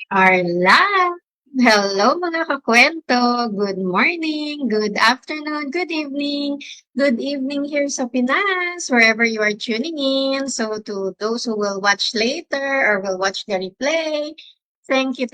Arla! Hello mga kakwento! Good morning, good afternoon, good evening. Good evening here sa Pinas, wherever you are tuning in. So to those who will watch later or will watch the replay, thank you.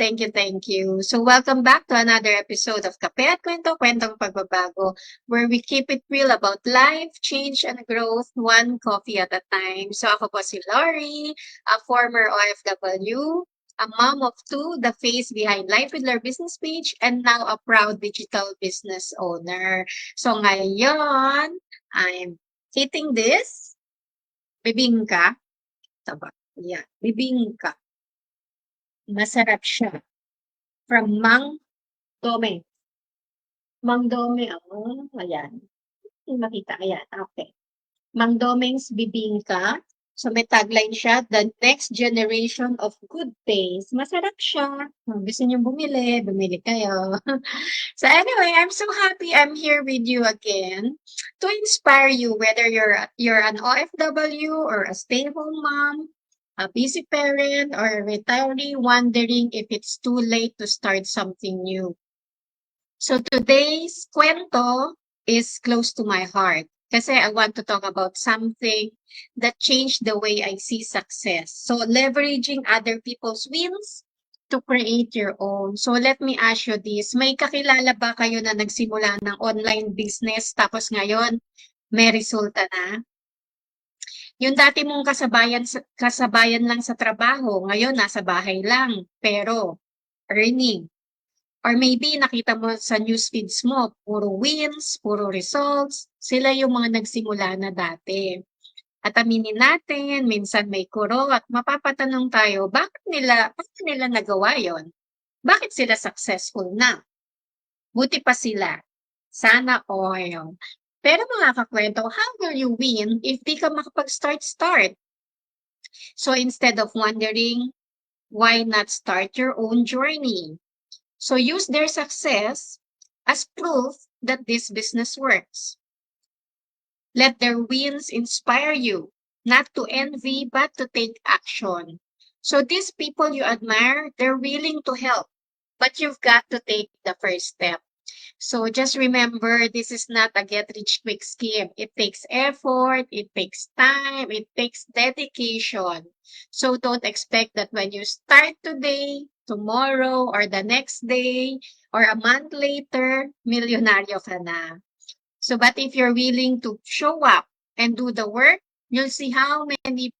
So welcome back to another episode of Kape at Kwento, Kwentong Pagbabago, where we keep it real about life, change, and growth, one coffee at a time. So ako po si Lori, a former OFW, a mom of two, the face behind Life with Love business page, and now a proud digital business owner. So ngayon, I'm eating this, bibingka. Taba. Yeah, bibingka. Masarap siya. From Mang Dome. Mang Dome, oh, ayan. Hindi makita, ayan, okay. Mang Domeng's Bibingka. So may tagline siya, the next generation of good taste. Masarap siya. Kung gusto niyo bumili, bumili kayo. So anyway, I'm so happy I'm here with you again to inspire you, whether you're an OFW or a stay-at-home mom, a busy parent, or a retiree wondering if it's too late to start something new. So today's kwento is close to my heart kasi I want to talk about something that changed the way I see success. So leveraging other people's wins to create your own. So let me ask you this, may kakilala ba kayo na nagsimula ng online business tapos ngayon may resulta na? Yung dati mong kasabayan lang sa trabaho, ngayon nasa bahay lang, pero earning. Or maybe nakita mo sa news feeds mo, puro wins, puro results, sila yung mga nagsimula na dati. At aminin natin, minsan may kuro at mapapatanong tayo, bakit nila nagawa yon? Bakit sila successful na? Buti pa sila. Sana all. Pero mga kakwento, how will you win if di ka makapag-start? So instead of wondering, why not start your own journey? So use their success as proof that this business works. Let their wins inspire you, not to envy, but to take action. So these people you admire, they're willing to help, but you've got to take the first step. So just remember, this is not a get rich quick scheme. It takes effort, it takes time, it takes dedication. So don't expect that when you start today, tomorrow, or the next day, or a month later, milyonaryo ka na. So but if you're willing to show up and do the work, you'll see how many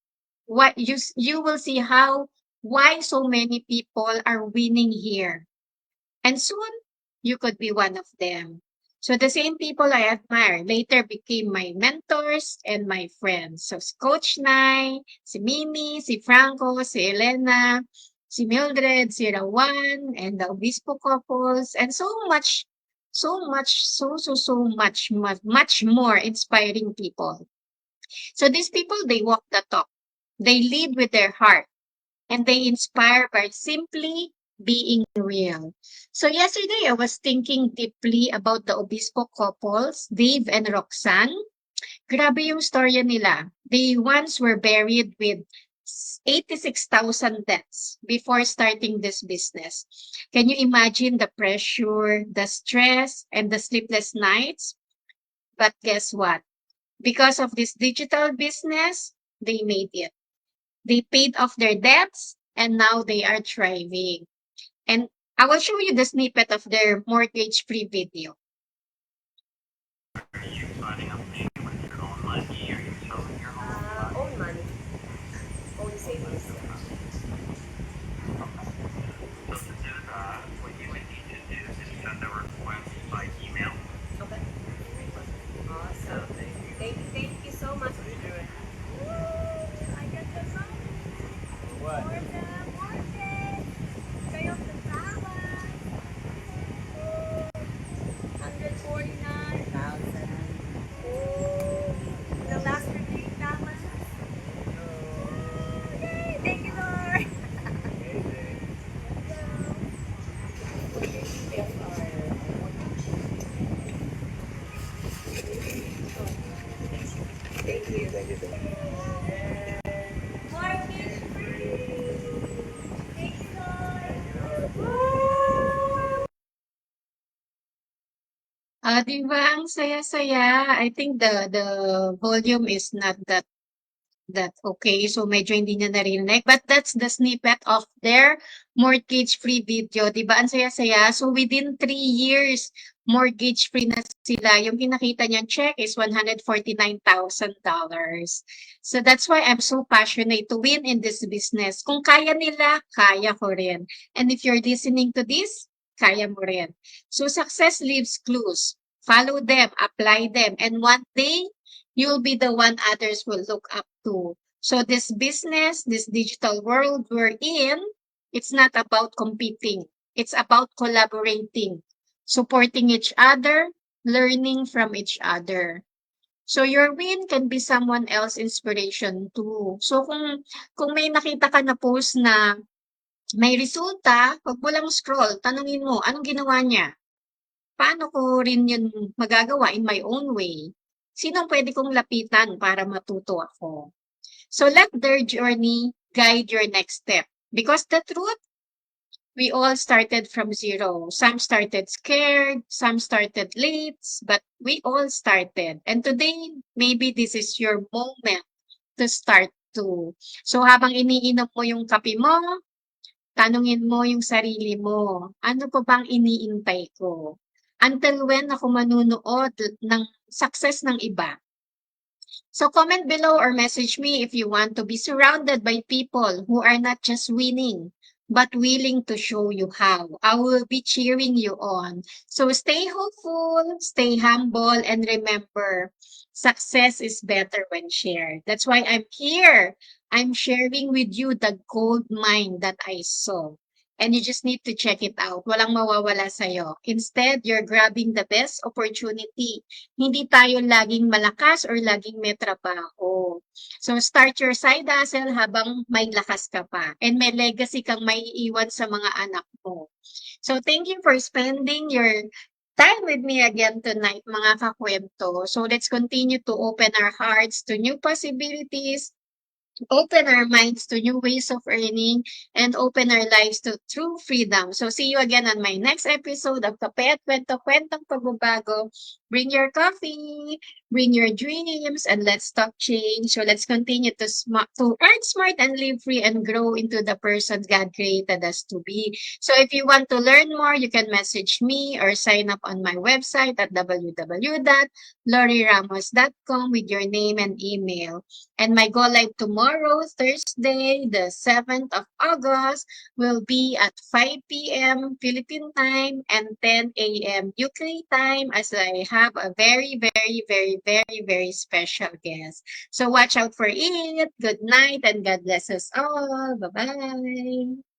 what you will see how why so many people are winning here. And soon, you could be one of them. So the same people I admire later became my mentors and my friends. So si Coach Nai, si Mimi, si Franco, si Elena, si Mildred, si Rawan, and the Obispo couples, and much more inspiring people. So these people, they walk the talk. They lead with their heart and they inspire by simply being real. So yesterday, I was thinking deeply about the Obispo couples, Dave and Roxanne. Grabe yung storya nila. They once were buried with 86,000 debts before starting this business. Can you imagine the pressure, the stress, and the sleepless nights? But guess what? Because of this digital business, they made it. They paid off their debts and now they are thriving. And I will show you the snippet of their mortgage-free video. Are you signing up with your own money? Are you selling your home? Own money, own savings. So to do that, what you would need to do is send a request by email. Okay. Awesome. Thank you so much. What are you doing? I get the money What? for the mortgage. Pay off the balance. Ah, 'di ba ang saya-saya? I think the volume is not that okay. So medyo hindi niya narinig. But that's the snippet of their mortgage-free video. 'Di ba ang saya-saya? So within 3 years, mortgage-free na sila. Yung pinakita niyang check is $149,000. So that's why I'm so passionate to win in this business. Kung kaya nila, kaya ko rin. And if you're listening to this, kaya mo rin. So success leaves clues. Follow them, apply them, and one day you'll be the one others will look up to. So this business, this digital world we're in, it's not about competing. It's about collaborating, supporting each other, learning from each other. So your win can be someone else inspiration too. So kung may nakita ka na post na may resulta, wag mo lang scroll, tanungin mo, anong ginawa niya? Paano ko rin yun magagawa in my own way? Sinong pwede kong lapitan para matuto ako? So let their journey guide your next step. Because the truth, we all started from zero. Some started scared, some started late, but we all started. And today, maybe this is your moment to start too. So habang iniinom mo yung kape mo, tanungin mo yung sarili mo, ano pa bang iniintay ko? Until when ako manunood ng success ng iba? So comment below or message me if you want to be surrounded by people who are not just winning, but willing to show you how. I will be cheering you on. So stay hopeful, stay humble, and remember, success is better when shared. That's why I'm here. I'm sharing with you the gold mine that I saw. And you just need to check it out. Walang mawawala sa'yo. Instead, you're grabbing the best opportunity. Hindi tayo laging malakas or laging may trabaho. So start your side hustle habang may lakas ka pa and may legacy kang maiiwan sa mga anak mo. So thank you for spending your time with me again tonight, mga kakwento. So let's continue to open our hearts to new possibilities, open our minds to new ways of earning, and open our lives to true freedom. So see you again on my next episode of Kape at Kwento, Kwentong Pagbabago. Bring your coffee, bring your dreams, and let's talk change. So let's continue to earn smart and live free and grow into the person God created us to be. So if you want to learn more, you can message me or sign up on my website at www.loriramos.com with your name and email. And my go live tomorrow, Thursday, the 7th of August, will be at 5 p.m. Philippine time and 10 a.m. UK time as I have a very, very, very, very, very special guest. So watch out for it. Good night and God bless us all. Bye-bye.